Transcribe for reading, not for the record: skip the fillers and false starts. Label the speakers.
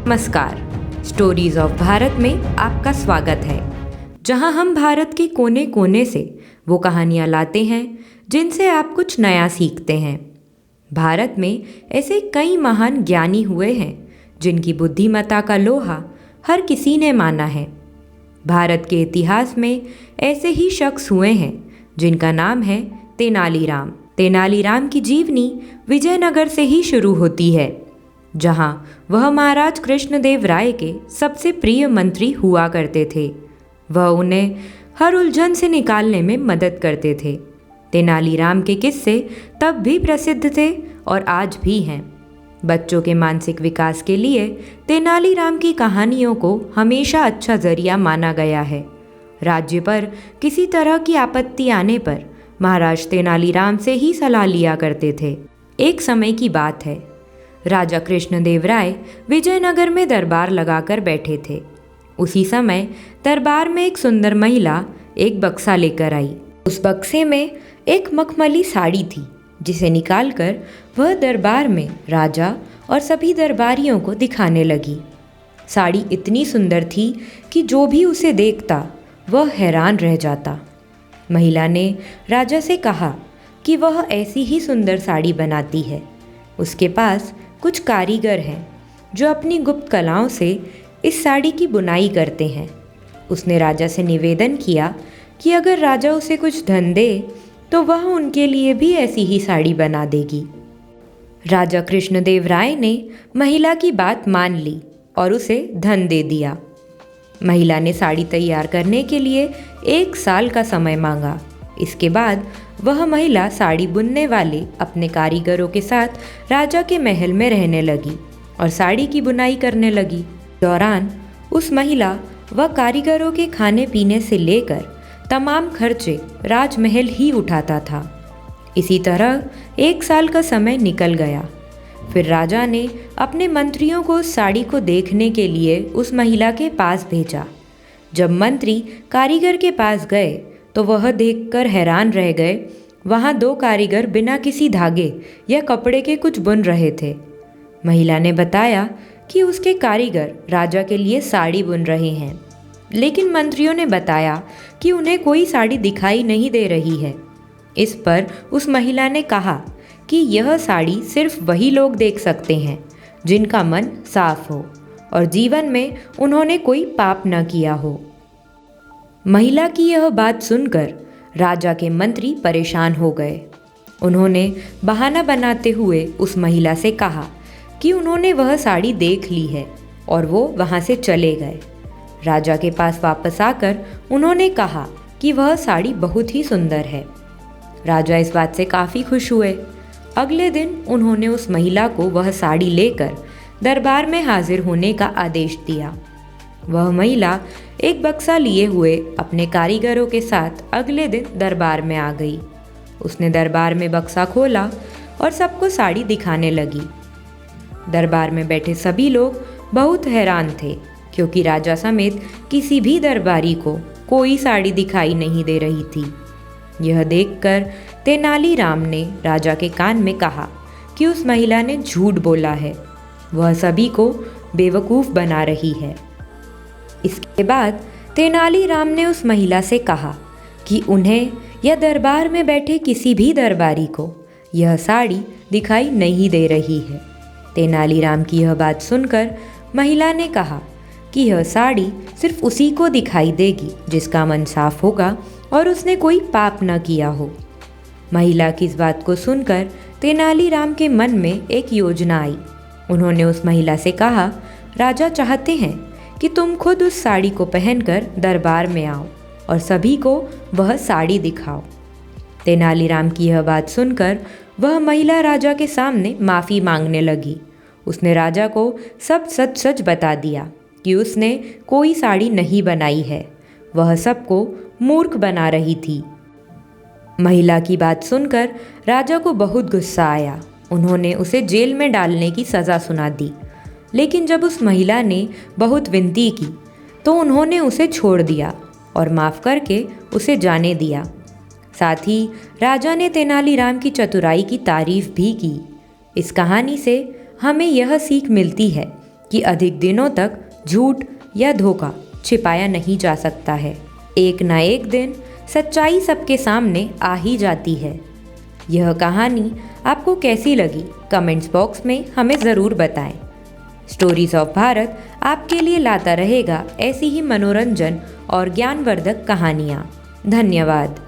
Speaker 1: नमस्कार। Stories of Bharat में आपका स्वागत है, जहां हम भारत के कोने कोने से वो कहानियां लाते हैं जिनसे आप कुछ नया सीखते हैं। भारत में ऐसे कई महान ज्ञानी हुए हैं जिनकी बुद्धिमत्ता का लोहा हर किसी ने माना है। भारत के इतिहास में ऐसे ही शख्स हुए हैं जिनका नाम है तेनालीराम। तेनालीराम की जीवनी विजयनगर से ही शुरू होती है, जहां वह महाराज कृष्णदेव राय के सबसे प्रिय मंत्री हुआ करते थे। वह उन्हें हर उलझन से निकालने में मदद करते थे। तेनालीराम के किस्से तब भी प्रसिद्ध थे और आज भी हैं। बच्चों के मानसिक विकास के लिए तेनालीराम की कहानियों को हमेशा अच्छा जरिया माना गया है। राज्य पर किसी तरह की आपत्ति आने पर महाराज तेनालीराम से ही सलाह लिया करते थे। एक समय की बात है, राजा कृष्णदेव राय विजयनगर में दरबार लगाकर बैठे थे। उसी समय दरबार में एक सुंदर महिला एक बक्सा लेकर आई। उस बक्से में एक मखमली साड़ी थी, जिसे निकालकर वह दरबार में राजा और सभी दरबारियों को दिखाने लगी। साड़ी इतनी सुंदर थी कि जो भी उसे देखता वह हैरान रह जाता। महिला ने राजा से कहा कि वह ऐसी ही सुंदर साड़ी बनाती है। उसके पास कुछ कारीगर हैं जो अपनी गुप्त कलाओं से इस साड़ी की बुनाई करते हैं। उसने राजा से निवेदन किया कि अगर राजा उसे कुछ धन दे तो वह उनके लिए भी ऐसी ही साड़ी बना देगी। राजा कृष्णदेव राय ने महिला की बात मान ली और उसे धन दे दिया। महिला ने साड़ी तैयार करने के लिए 1 साल का समय मांगा। इसके बाद वह महिला साड़ी बुनने वाले अपने कारीगरों के साथ राजा के महल में रहने लगी और साड़ी की बुनाई करने लगी। दौरान उस महिला व कारीगरों के खाने पीने से लेकर तमाम खर्चे राजमहल ही उठाता था। इसी तरह 1 साल का समय निकल गया। फिर राजा ने अपने मंत्रियों को उस साड़ी को देखने के लिए उस महिला के पास भेजा। जब मंत्री कारीगर के पास गए तो वह देखकर हैरान रह गए। वहाँ 2 कारीगर बिना किसी धागे या कपड़े के कुछ बुन रहे थे। महिला ने बताया कि उसके कारीगर राजा के लिए साड़ी बुन रहे हैं, लेकिन मंत्रियों ने बताया कि उन्हें कोई साड़ी दिखाई नहीं दे रही है। इस पर उस महिला ने कहा कि यह साड़ी सिर्फ वही लोग देख सकते हैं जिनका मन साफ हो और जीवन में उन्होंने कोई पाप न किया हो। महिला की यह बात सुनकर राजा के मंत्री परेशान हो गए। उन्होंने बहाना बनाते हुए उस महिला से कहा कि उन्होंने वह साड़ी देख ली है और वो वहाँ से चले गए। राजा के पास वापस आकर उन्होंने कहा कि वह साड़ी बहुत ही सुंदर है। राजा इस बात से काफ़ी खुश हुए। अगले दिन उन्होंने उस महिला को वह साड़ी लेकर दरबार में हाजिर होने का आदेश दिया। वह महिला एक बक्सा लिए हुए अपने कारीगरों के साथ अगले दिन दरबार में आ गई। उसने दरबार में बक्सा खोला और सबको साड़ी दिखाने लगी। दरबार में बैठे सभी लोग बहुत हैरान थे, क्योंकि राजा समेत किसी भी दरबारी को कोई साड़ी दिखाई नहीं दे रही थी। यह देखकर तेनालीराम ने राजा के कान में कहा कि उस महिला ने झूठ बोला है, वह सभी को बेवकूफ़ बना रही है। इसके बाद तेनालीराम ने उस महिला से कहा कि उन्हें या दरबार में बैठे किसी भी दरबारी को यह साड़ी दिखाई नहीं दे रही है। तेनालीराम की यह बात सुनकर महिला ने कहा कि यह साड़ी सिर्फ उसी को दिखाई देगी जिसका मन साफ होगा और उसने कोई पाप न किया हो। महिला की इस बात को सुनकर तेनालीराम के मन में एक योजना आई। उन्होंने उस महिला से कहा, राजा चाहते हैं कि तुम खुद उस साड़ी को पहनकर दरबार में आओ और सभी को वह साड़ी दिखाओ। तेनालीराम की यह बात सुनकर वह महिला राजा के सामने माफ़ी मांगने लगी। उसने राजा को सब सच सच बता दिया कि उसने कोई साड़ी नहीं बनाई है, वह सबको मूर्ख बना रही थी। महिला की बात सुनकर राजा को बहुत गुस्सा आया। उन्होंने उसे जेल में डालने की सज़ा सुना दी, लेकिन जब उस महिला ने बहुत विनती की तो उन्होंने उसे छोड़ दिया और माफ़ करके उसे जाने दिया। साथ ही राजा ने तेनालीराम की चतुराई की तारीफ भी की। इस कहानी से हमें यह सीख मिलती है कि कि अधिक दिनों तक झूठ या धोखा छिपाया नहीं जा सकता है। एक ना एक दिन सच्चाई सबके सामने आ ही जाती है। यह कहानी आपको कैसी लगी कमेंट्स बॉक्स में हमें ज़रूर बताएं। स्टोरीज ऑफ भारत आपके लिए लाता रहेगा ऐसी ही मनोरंजन और ज्ञानवर्धक कहानियाँ। धन्यवाद।